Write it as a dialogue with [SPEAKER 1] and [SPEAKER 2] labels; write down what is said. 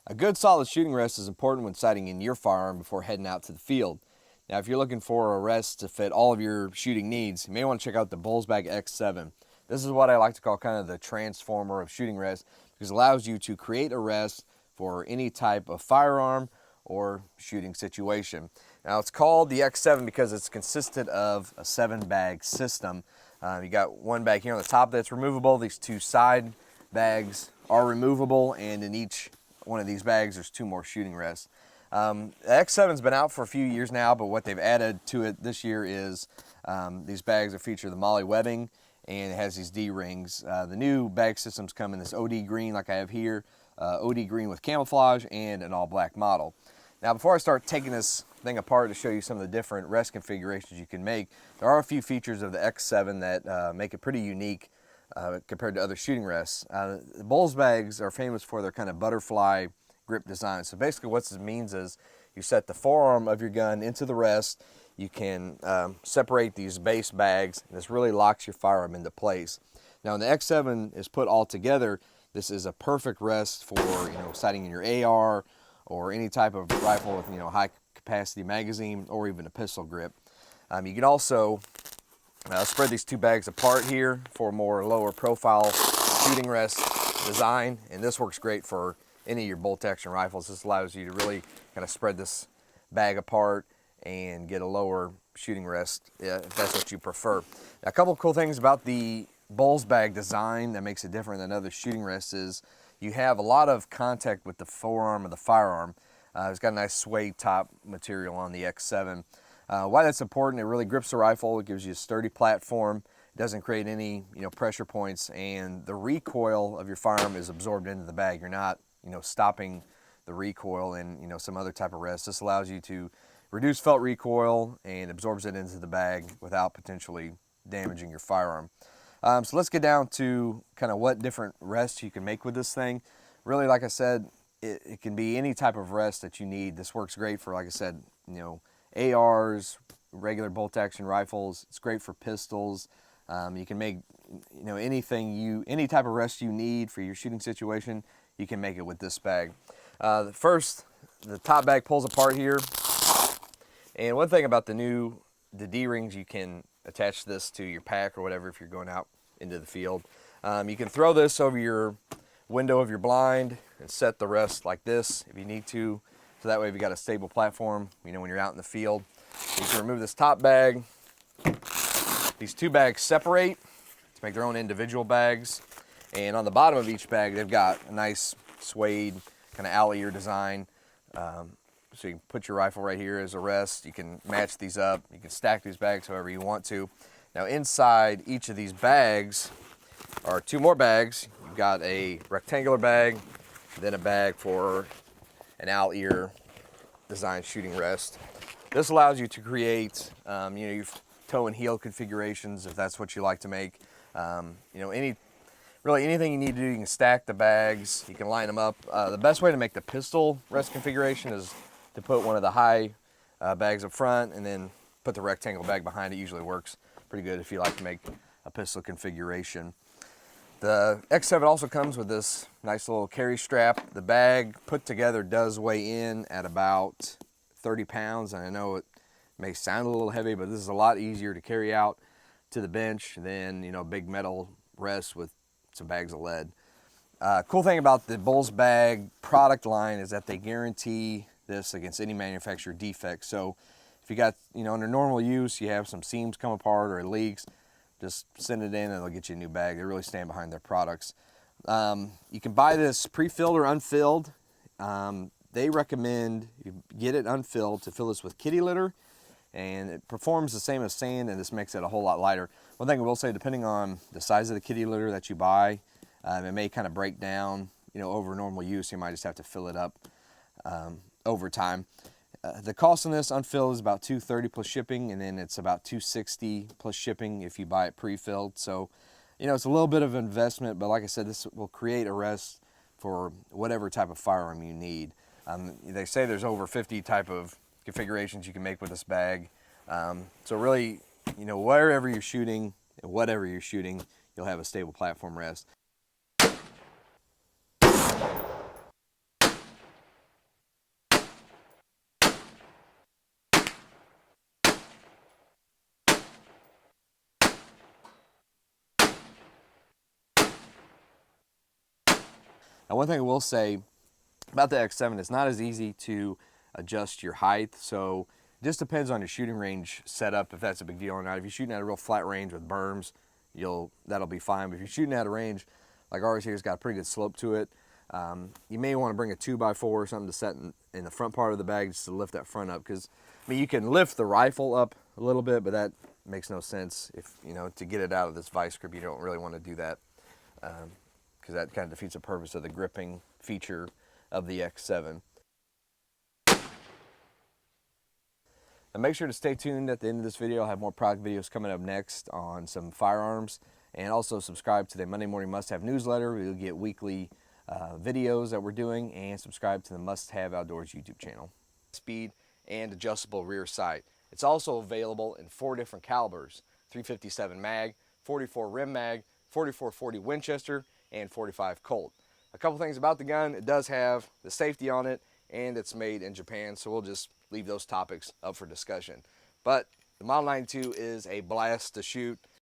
[SPEAKER 1] A good solid shooting rest is important when sighting in your firearm before heading out to the field. Now, if you're looking for a rest to fit all of your shooting needs, you may want to check out the Bullsbag X7. This is what I like to call kind of the transformer of shooting rest, because it allows you to create a rest for any type of firearm or shooting situation. Now, it's called the X7 because it's consisted of a 7-bag system. You got one bag here on the top that's removable. These two side bags are removable, and in each one of these bags there's 2 more shooting rests. The X7's been out for a few years now, but what they've added to it this year is these bags that feature the MOLLE Webbing, and it has these D-rings. The new bag systems come in this OD green like I have here, OD green with camouflage, and an all-black model. Now, before I start taking this thing apart to show you some of the different rest configurations you can make, there are a few features of the X7 that make it pretty unique compared to other shooting rests. The Bulls bags are famous for their kind of butterfly grip design. So basically what this means is you set the forearm of your gun into the rest, you can separate these base bags, and this really locks your firearm into place. Now, when the X7 is put all together, this is a perfect rest for sighting in your AR or any type of rifle with high capacity magazine or even a pistol grip. You can also spread these 2 bags apart here for more lower profile shooting rest design, and this works great for any of your bolt action rifles. This allows you to really kind of spread this bag apart and get a lower shooting rest if that's what you prefer. Now, a couple of cool things about the Bulls bag design that makes it different than other shooting rests is you have a lot of contact with the forearm of the firearm. It's got a nice suede top material on the X7. Why that's important, it really grips the rifle. It gives you a sturdy platform. It doesn't create any pressure points, and the recoil of your firearm is absorbed into the bag. You're not stopping the recoil in some other type of rest. This allows you to reduce felt recoil and absorbs it into the bag without potentially damaging your firearm. So let's get down to kind of what different rests you can make with this thing. Really, like I said, it can be any type of rest that you need. This works great for, like I said, ARs, regular bolt action rifles. It's great for pistols. You can make any type of rest you need for your shooting situation. You can make it with this bag. First, the top bag pulls apart here. And one thing about the D-rings, you can attach this to your pack or whatever if you're going out into the field. You can throw this over your window of your blind and set the rest like this if you need to. So that way, if you got a stable platform, when you're out in the field. You can remove this top bag. These 2 bags separate to make their own individual bags. And on the bottom of each bag, they've got a nice suede kind of owl ear design. So you can put your rifle right here as a rest. You can match these up. You can stack these bags however you want to. Now, inside each of these bags are 2 more bags. You've got a rectangular bag, then a bag for an owl ear design shooting rest. This allows you to create your toe and heel configurations if that's what you like to make. Really anything you need to do, you can stack the bags, you can line them up. The best way to make the pistol rest configuration is to put one of the high bags up front and then put the rectangle bag behind it. Usually works pretty good if you like to make a pistol configuration. The X7 also comes with this nice little carry strap. The bag put together does weigh in at about 30 pounds, and I know it may sound a little heavy, but this is a lot easier to carry out to the bench than a big metal rest with some bags of lead. Cool thing about the Bulls bag product line is that they guarantee this against any manufacturer defect. So if you got under normal use you have some seams come apart or it leaks, just send it in and they'll get you a new bag. They really stand behind their products. You can buy this pre-filled or unfilled. They recommend you get it unfilled to fill this with kitty litter, and it performs the same as sand, and this makes it a whole lot lighter. One thing I will say, depending on the size of the kitty litter that you buy, it may kind of break down over normal use. You might just have to fill it up over time. The cost on this unfilled is about $230 plus shipping, and then it's about $260 plus shipping if you buy it pre-filled. So, it's a little bit of investment, but like I said, this will create a rest for whatever type of firearm you need. They say there's over 50 type of configurations you can make with this bag. So really, wherever you're shooting and whatever you're shooting, you'll have a stable platform rest. Now, one thing I will say about the X7, it's not as easy to adjust your height, so it just depends on your shooting range setup, if that's a big deal or not. If you're shooting at a real flat range with berms, that'll be fine. But if you're shooting at a range like ours here's got a pretty good slope to it, you may want to bring a 2x4 or something to set in the front part of the bag just to lift that front up, because I mean, you can lift the rifle up a little bit, but that makes no sense if, you know, to get it out of this vice grip. You don't really want to do that, because that kind of defeats the purpose of the gripping feature of the X7. Now make sure to stay tuned. At the end of this video, I'll have more product videos coming up next on some firearms, and also subscribe to the Monday Morning Must Have newsletter. You'll get weekly videos that we're doing, and subscribe to the Must Have Outdoors YouTube channel. Speed and adjustable rear sight. It's also available in 4 different calibers: 357 mag, 44 rim mag, 4440 Winchester, and 45 Colt. A couple things about the gun: it does have the safety on it, and it's made in Japan, so we'll just leave those topics up for discussion. But the Model 92 is a blast to shoot.